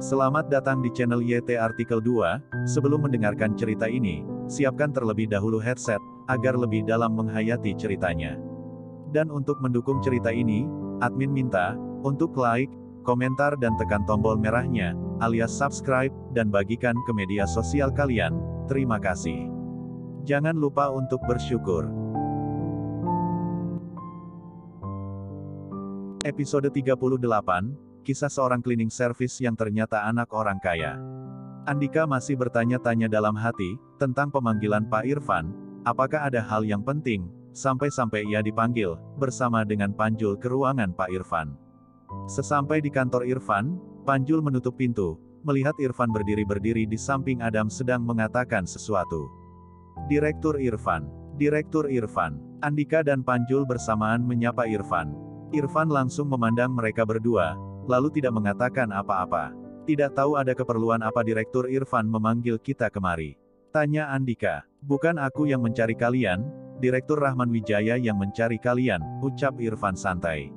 Selamat datang di channel YT Artikel 2, sebelum mendengarkan cerita ini, siapkan terlebih dahulu headset, agar lebih dalam menghayati ceritanya. Dan untuk mendukung cerita ini, admin minta, untuk like, komentar dan tekan tombol merahnya, alias subscribe, dan bagikan ke media sosial kalian, terima kasih. Jangan lupa untuk bersyukur. Episode 38, Kisah seorang cleaning service yang ternyata anak orang kaya. Andika masih bertanya-tanya dalam hati, tentang pemanggilan Pak Irfan, apakah ada hal yang penting, sampai-sampai ia dipanggil, bersama dengan Panjul ke ruangan Pak Irfan. Sesampai di kantor Irfan, Panjul menutup pintu, melihat Irfan berdiri-berdiri di samping Adam sedang mengatakan sesuatu. Direktur Irfan. Direktur Irfan. Andika dan Panjul bersamaan menyapa Irfan. Irfan langsung memandang mereka berdua, lalu tidak mengatakan apa-apa. Tidak tahu ada keperluan apa Direktur Irfan memanggil kita kemari. Tanya Andika. Bukan aku yang mencari kalian, Direktur Rahman Wijaya yang mencari kalian, ucap Irfan santai.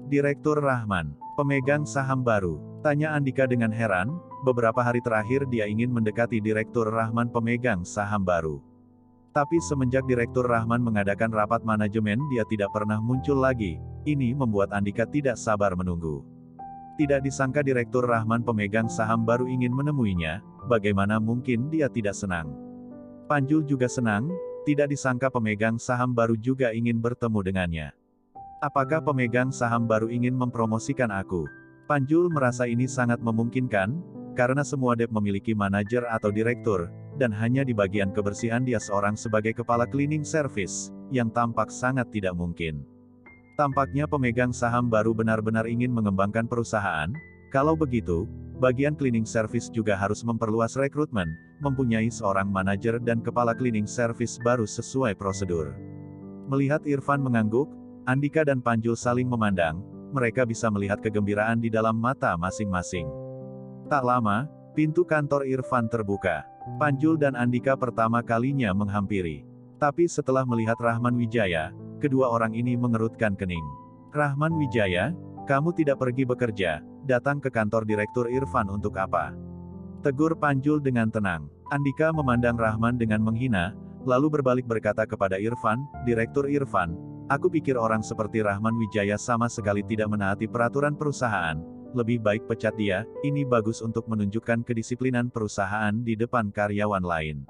Direktur Rahman, pemegang saham baru. Tanya Andika dengan heran, beberapa hari terakhir dia ingin mendekati Direktur Rahman pemegang saham baru. Tapi semenjak Direktur Rahman mengadakan rapat manajemen dia tidak pernah muncul lagi. Ini membuat Andika tidak sabar menunggu. Tidak disangka Direktur Rahman pemegang saham baru ingin menemuinya, bagaimana mungkin dia tidak senang. Panjul juga senang, tidak disangka pemegang saham baru juga ingin bertemu dengannya. Apakah pemegang saham baru ingin mempromosikan aku? Panjul merasa ini sangat memungkinkan, karena semua debt memiliki manajer atau direktur, dan hanya di bagian kebersihan dia seorang sebagai kepala cleaning service, yang tampak sangat tidak mungkin. Tampaknya pemegang saham baru benar-benar ingin mengembangkan perusahaan. Kalau begitu, bagian cleaning service juga harus memperluas rekrutmen, mempunyai seorang manajer dan kepala cleaning service baru sesuai prosedur. Melihat Irfan mengangguk, Andika dan Panjul saling memandang, mereka bisa melihat kegembiraan di dalam mata masing-masing. Tak lama, pintu kantor Irfan terbuka. Panjul dan Andika pertama kalinya menghampiri. Tapi setelah melihat Rahman Wijaya, kedua orang ini mengerutkan kening. Rahman Wijaya, kamu tidak pergi bekerja, datang ke kantor Direktur Irfan untuk apa? Tegur Panjul dengan tenang. Andika memandang Rahman dengan menghina, lalu berbalik berkata kepada Irfan, Direktur Irfan, aku pikir orang seperti Rahman Wijaya sama sekali tidak menaati peraturan perusahaan, lebih baik pecat dia, ini bagus untuk menunjukkan kedisiplinan perusahaan di depan karyawan lain.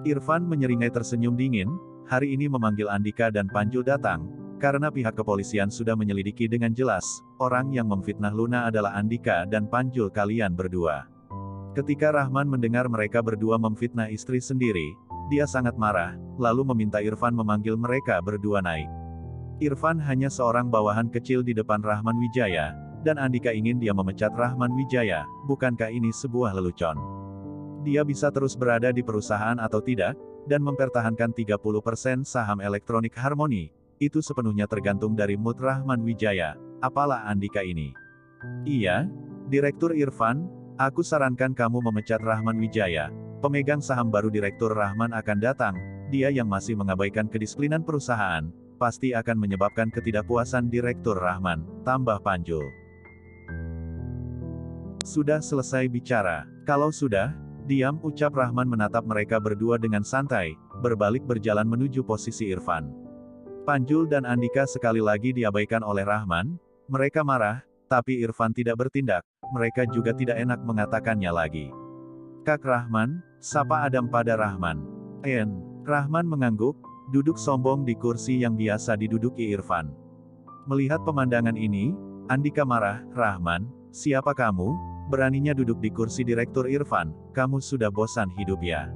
Irfan menyeringai tersenyum dingin, hari ini memanggil Andika dan Panjul datang, karena pihak kepolisian sudah menyelidiki dengan jelas, orang yang memfitnah Luna adalah Andika dan Panjul kalian berdua. Ketika Rahman mendengar mereka berdua memfitnah istri sendiri, dia sangat marah, lalu meminta Irfan memanggil mereka berdua naik. Irfan hanya seorang bawahan kecil di depan Rahman Wijaya, dan Andika ingin dia memecat Rahman Wijaya, bukankah ini sebuah lelucon? Dia bisa terus berada di perusahaan atau tidak, dan mempertahankan 30% saham Elektronik Harmoni, itu sepenuhnya tergantung dari mood Rahman Wijaya, apalah Andika ini. Iya, Direktur Irfan, aku sarankan kamu memecat Rahman Wijaya, pemegang saham baru Direktur Rahman akan datang, dia yang masih mengabaikan kedisiplinan perusahaan, pasti akan menyebabkan ketidakpuasan Direktur Rahman, tambah Panjul. Sudah selesai bicara, kalau sudah, diam, ucap Rahman menatap mereka berdua dengan santai, berbalik berjalan menuju posisi Irfan. Panjul dan Andika sekali lagi diabaikan oleh Rahman, mereka marah, tapi Irfan tidak bertindak, mereka juga tidak enak mengatakannya lagi. Kak Rahman, sapa Adam pada Rahman. Rahman mengangguk, duduk sombong di kursi yang biasa diduduki Irfan. Melihat pemandangan ini, Andika marah, Rahman, siapa kamu? Beraninya duduk di kursi Direktur Irfan, kamu sudah bosan hidup ya?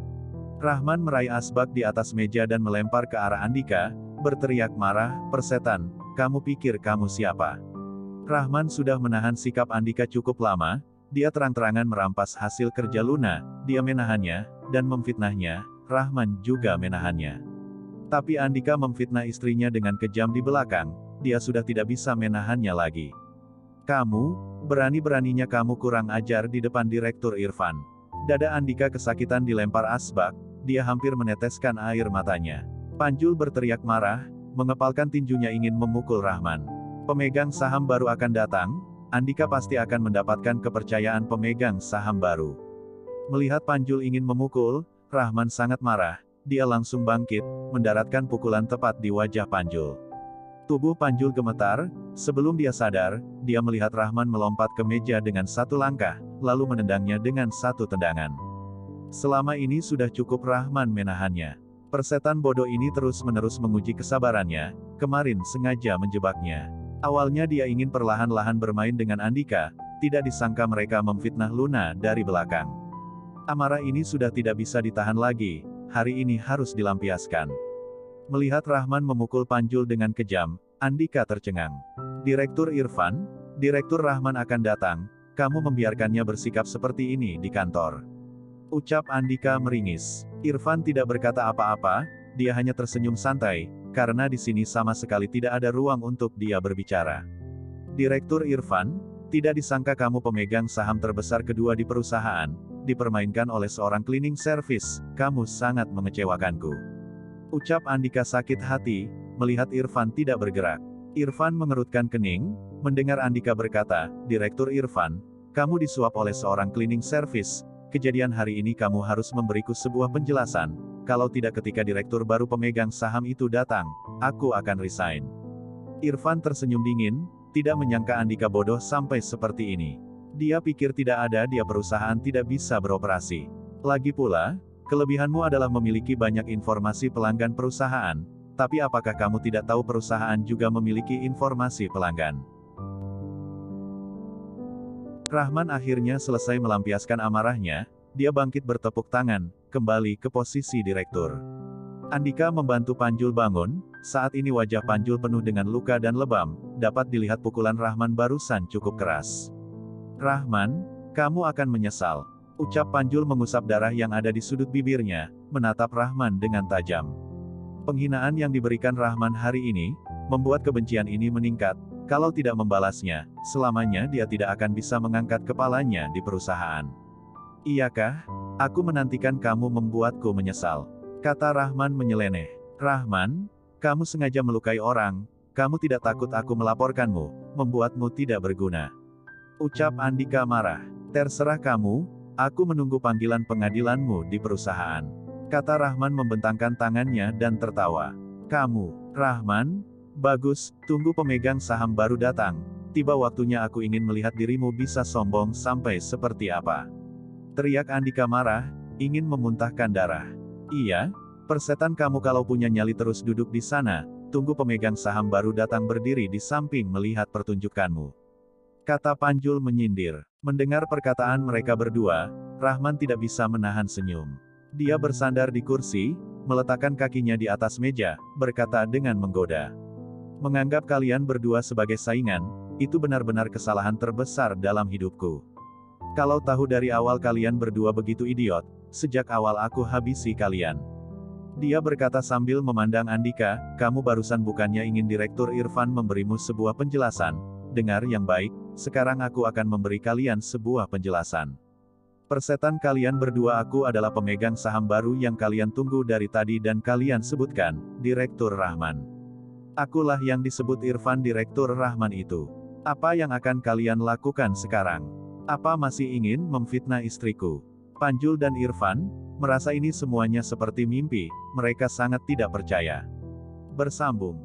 Rahman meraih asbak di atas meja dan melempar ke arah Andika, berteriak marah, persetan, kamu pikir kamu siapa? Rahman sudah menahan sikap Andika cukup lama, dia terang-terangan merampas hasil kerja Luna, dia menahannya, dan memfitnahnya, Rahman juga menahannya. Tapi Andika memfitnah istrinya dengan kejam di belakang, dia sudah tidak bisa menahannya lagi. Kamu, berani-beraninya kamu kurang ajar di depan Direktur Irfan. Dada Andika kesakitan dilempar asbak, dia hampir meneteskan air matanya. Panjul berteriak marah, mengepalkan tinjunya ingin memukul Rahman. Pemegang saham baru akan datang, Andika pasti akan mendapatkan kepercayaan pemegang saham baru. Melihat Panjul ingin memukul, Rahman sangat marah. Dia langsung bangkit, mendaratkan pukulan tepat di wajah Panjul. Tubuh Panjul gemetar. Sebelum dia sadar, dia melihat Rahman melompat ke meja dengan satu langkah, lalu menendangnya dengan satu tendangan. Selama ini sudah cukup Rahman menahannya. Persetan bodoh ini terus-menerus menguji kesabarannya, kemarin sengaja menjebaknya. Awalnya dia ingin perlahan-lahan bermain dengan Andika, tidak disangka mereka memfitnah Luna dari belakang. Amarah ini sudah tidak bisa ditahan lagi, hari ini harus dilampiaskan. Melihat Rahman memukul Panjul dengan kejam, Andika tercengang. Direktur Irfan, Direktur Rahman akan datang, kamu membiarkannya bersikap seperti ini di kantor. Ucap Andika meringis. Irfan tidak berkata apa-apa, dia hanya tersenyum santai, karena di sini sama sekali tidak ada ruang untuk dia berbicara. Direktur Irfan, tidak disangka kamu pemegang saham terbesar kedua di perusahaan, dipermainkan oleh seorang cleaning service, kamu sangat mengecewakanku. Ucap Andika sakit hati, melihat Irfan tidak bergerak. Irfan mengerutkan kening, mendengar Andika berkata, Direktur Irfan, kamu disuap oleh seorang cleaning service, kejadian hari ini kamu harus memberiku sebuah penjelasan, kalau tidak ketika direktur baru pemegang saham itu datang, aku akan resign. Irfan tersenyum dingin, tidak menyangka Andika bodoh sampai seperti ini. Dia pikir tidak ada dia perusahaan tidak bisa beroperasi. Lagi pula, kelebihanmu adalah memiliki banyak informasi pelanggan perusahaan, tapi apakah kamu tidak tahu perusahaan juga memiliki informasi pelanggan? Rahman akhirnya selesai melampiaskan amarahnya, dia bangkit bertepuk tangan, kembali ke posisi direktur. Andika membantu Panjul bangun, saat ini wajah Panjul penuh dengan luka dan lebam, dapat dilihat pukulan Rahman barusan cukup keras. Rahman, kamu akan menyesal. Ucap Panjul mengusap darah yang ada di sudut bibirnya, menatap Rahman dengan tajam. Penghinaan yang diberikan Rahman hari ini, membuat kebencian ini meningkat, kalau tidak membalasnya, selamanya dia tidak akan bisa mengangkat kepalanya di perusahaan. Iyakah? Aku menantikan kamu membuatku menyesal. Kata Rahman menyeleneh. Rahman, kamu sengaja melukai orang, kamu tidak takut aku melaporkanmu, membuatmu tidak berguna. Ucap Andika marah. Terserah kamu, aku menunggu panggilan pengadilanmu di perusahaan. Kata Rahman membentangkan tangannya dan tertawa. Kamu, Rahman? Bagus, tunggu pemegang saham baru datang. Tiba waktunya aku ingin melihat dirimu bisa sombong sampai seperti apa. Teriak Andika marah, ingin memuntahkan darah. Iya, persetan kamu kalau punya nyali terus duduk di sana, tunggu pemegang saham baru datang berdiri di samping melihat pertunjukanmu. Kata Panjul menyindir. Mendengar perkataan mereka berdua, Rahman tidak bisa menahan senyum. Dia bersandar di kursi, meletakkan kakinya di atas meja, berkata dengan menggoda. Menganggap kalian berdua sebagai saingan, itu benar-benar kesalahan terbesar dalam hidupku. Kalau tahu dari awal kalian berdua begitu idiot, sejak awal aku habisi kalian. Dia berkata sambil memandang Andika, kamu barusan bukannya ingin Direktur Irfan memberimu sebuah penjelasan? Dengar yang baik, sekarang aku akan memberi kalian sebuah penjelasan. Persetan kalian berdua aku adalah pemegang saham baru yang kalian tunggu dari tadi dan kalian sebutkan, Direktur Rahman. Akulah yang disebut Irfan Direktur Rahman itu. Apa yang akan kalian lakukan sekarang? Apa masih ingin memfitnah istriku? Panjul dan Irfan, merasa ini semuanya seperti mimpi, mereka sangat tidak percaya. Bersambung.